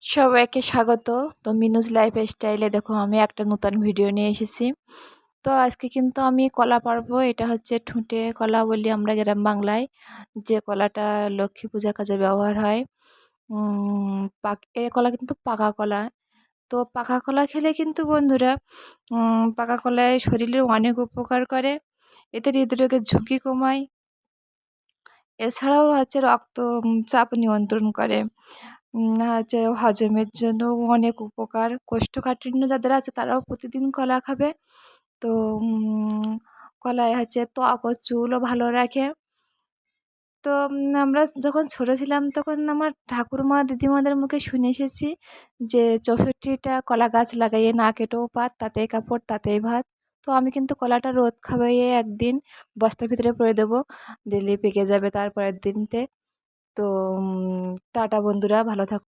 সবাইকে স্বাগত। তো মিনুজ লাইফস্টাইলে দেখো আমি একটা নতুন ভিডিও নিয়ে এসেছি। তো আজকে কিন্তু আমি কলা পারবো। এটা হচ্ছে ঠুঁটে কলা বলি আমরা গ্রাম বাংলায়, যে কলাটা লক্ষ্মী পূজার কাজে ব্যবহার হয়। এ কলা কিন্তু পাকা কলা। তো পাকা কলা খেলে কিন্তু বন্ধুরা, পাকা কলায় শরীরের অনেক উপকার করে। এতে হৃদরোগের ঝুঁকি কমায়। এছাড়াও হচ্ছে রক্ত চাপ নিয়ন্ত্রণ করে। হচ্ছে হজমের জন্য অনেক উপকার। কোষ্ঠকাঠিন্য যাদের আছে তারাও প্রতিদিন কলা খাবে। তো কলায় হচ্ছে ত্বক ও চুলও ভালো রাখে। তো আমরা যখন ছোটো ছিলাম তখন আমার ঠাকুরমা দিদিমাদের মুখে শুনে এসেছি যে 64টা কলা গাছ লাগাইয়ে না কেটেও পাত, তাতেই কাপড় তাতেই ভাত। তো আমি কিন্তু কলাটা রোদ খাওয়াইয়ে একদিন বস্তার ভিতরে পুরে দেবো, দিলে পেকে যাবে তারপরের দিনতে। তো টাটা বন্ধুরা, ভালো থাকো।